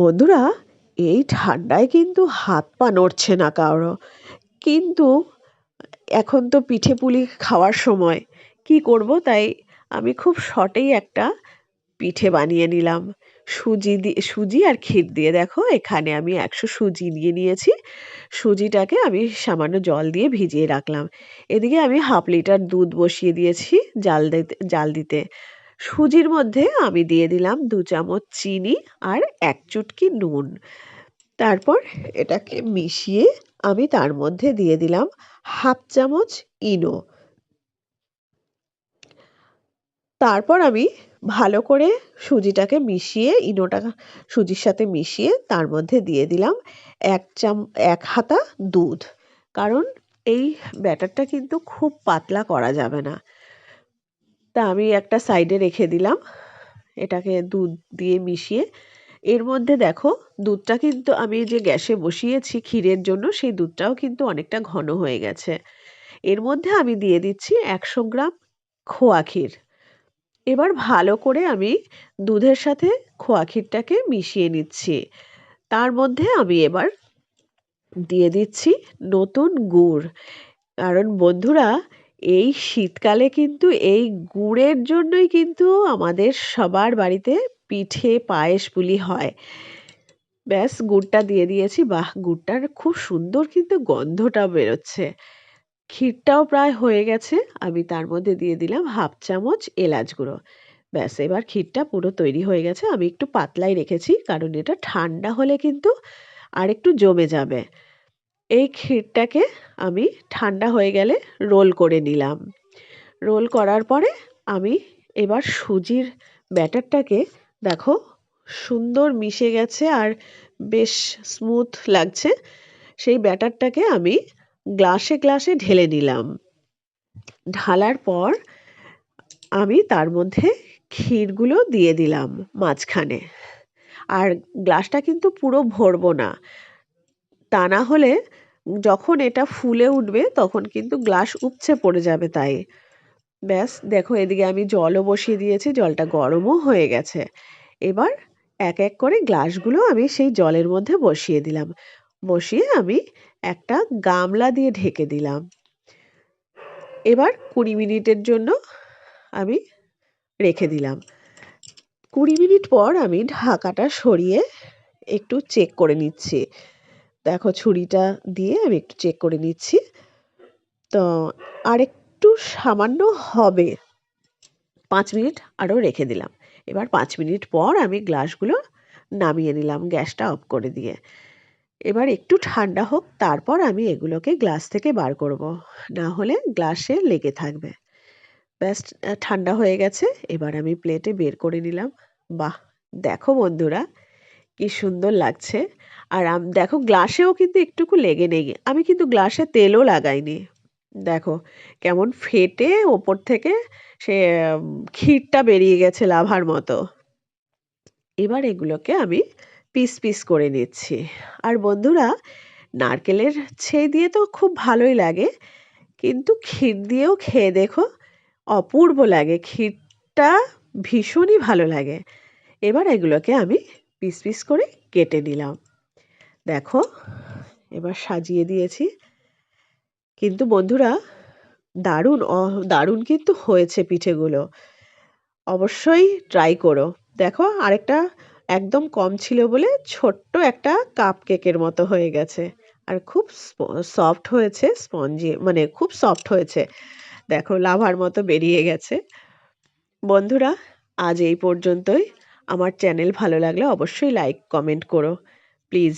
বন্ধুরা, এই ঠান্ডায় কিন্তু হাত পা নড়ছে না কারো। কিন্তু এখন তো পিঠে পুলি খাওয়ার সময়। কি করব, তাই আমি খুব শর্টেই একটা পিঠে বানিয়ে নিলাম। সুজি আর ক্ষীর দিয়ে। দেখো, এখানে আমি 100 সুজি নিয়ে নিয়েছি। সুজিটাকে আমি সামান্য জল দিয়ে ভিজিয়ে রাখলাম। এদিকে আমি 1/2 লিটার দুধ বসিয়ে দিয়েছি জাল দিতে। সুজির মধ্যে আমি দিয়ে দিলাম 2 চামচ চিনি আর 1 চুটকি নুন। তারপর এটাকে মিশিয়ে আমি তার মধ্যে দিয়ে দিলাম 1/2 চামচ ইনো। তারপর আমি ভালো করে সুজিটাকে মিশিয়ে ইনোটা সুজির সাথে মিশিয়ে তার মধ্যে দিয়ে দিলাম 1 হাতা দুধ। কারণ এই ব্যাটারটা কিন্তু খুব পাতলা করা যাবে না। তা আমি একটা সাইডে রেখে দিলাম। এটাকে দুধ দিয়ে মিশিয়ে এর মধ্যে দেখো, দুধটা কিন্তু আমি যে গ্যাসে বসিয়েছি ক্ষীরের জন্য, সেই দুধটাও কিন্তু অনেকটা ঘন হয়ে গেছে। এর মধ্যে আমি দিয়ে দিচ্ছি 100 গ্রাম খোয়া ক্ষীর। এবার ভালো করে আমি দুধের সাথে খোয়া ক্ষীরটাকে মিশিয়ে নিচ্ছি। তার মধ্যে আমি এবার দিয়ে দিচ্ছি নতুন গুড়। কারণ বন্ধুরা, এই শীতকালে কিন্তু এই গুড়ের জন্যই কিন্তু আমাদের সবার বাড়িতে পিঠে পায়েস পুলি হয়। ব্যাস, গুড়টা দিয়ে দিয়েছি। বাহ! গুড়টার খুব সুন্দর কিন্তু গন্ধটা বেরোচ্ছে। ক্ষীরটাও প্রায় হয়ে গেছে। আমি তার মধ্যে দিয়ে দিলাম 1/2 চামচ এলাচ গুঁড়ো। ব্যাস, এবার ক্ষীরটা পুরো তৈরি হয়ে গেছে। আমি একটু পাতলাই রেখেছি, কারণ এটা ঠান্ডা হলে কিন্তু আরেকটু জমে যাবে। এই ক্ষীরটাকে আমি ঠান্ডা হয়ে গেলে রোল করে নিলাম। রোল করার পরে আমি এবার সুজির ব্যাটারটাকে, দেখো, সুন্দর মিশে গেছে আর বেশ স্মুথ লাগছে। সেই ব্যাটারটাকে আমি গ্লাসে ঢেলে নিলাম। ঢালার পর আমি তার মধ্যে ক্ষীরগুলো দিয়ে দিলাম মাঝখানে। আর গ্লাসটা কিন্তু পুরো ভরবো না। তা না হলে যখন এটা ফুলে উঠবে তখন কিন্তু গ্লাস উপচে পড়ে যাবে তাই। ব্যাস, দেখো, এদিকে আমি জলও বসিয়ে দিয়েছি, জলটা গরমও হয়ে গেছে। এবার এক করে গ্লাসগুলো আমি সেই জলের মধ্যে বসিয়ে দিলাম। বসিয়ে আমি একটা গামলা দিয়ে ঢেকে দিলাম। এবার 20 মিনিটের জন্য আমি রেখে দিলাম। 20 মিনিট পর আমি ঢাকাটা সরিয়ে একটু চেক করে নিচ্ছি। দেখো, ছুরিটা দিয়ে আমি একটু চেক করে নিচ্ছি। তো আরেকটু সামান্য হবে। 5 মিনিট আরও রেখে দিলাম। এবার 5 মিনিট পর আমি গ্লাসগুলো নামিয়ে নিলাম গ্যাসটা অফ করে দিয়ে। এবার একটু ঠান্ডা হোক, তারপর আমি এগুলোকে গ্লাস থেকে বার করব। না হলে গ্লাসে লেগে থাকবে। ব্যাস, ঠান্ডা হয়ে গেছে। এবার আমি প্লেটে বের করে নিলাম। বাহ! দেখো বন্ধুরা, কি সুন্দর লাগছে। আর দেখো, গ্লাসেও কিন্তু একটুকু লেগে নেই। আমি কিন্তু গ্লাসে তেলও লাগাইনি। দেখো কেমন ফেটে ওপর থেকে সে ক্ষীরটা বেরিয়ে গেছে লাভার মতো। এবার এগুলোকে আমি পিস করে নিচ্ছি। আর বন্ধুরা, নারকেলের ছেই দিয়ে তো খুব ভালোই লাগে, কিন্তু ক্ষীর দিয়েও খেয়ে দেখো, অপূর্ব লাগে। ক্ষীরটা ভীষণই ভালো লাগে। এবার এগুলোকে আমি পিস করে কেটে নিলাম। দেখো, এবার সাজিয়ে দিয়েছি। কিন্তু বন্ধুরা, দারুণ কিন্তু হয়েছে পিঠেগুলো। অবশ্যই ট্রাই করো। দেখো, আরেকটা একদম কম ছিল বলে ছোট্ট একটা কাপ কেকের মতো হয়ে গেছে। আর খুব সফট হয়েছে, স্পঞ্জি, মানে খুব সফট হয়েছে। দেখো, লাভার মতো বেরিয়ে গেছে। বন্ধুরা, আজ এই পর্যন্তই। আমার চ্যানেল ভালো লাগলে অবশ্যই লাইক কমেন্ট করো প্লিজ।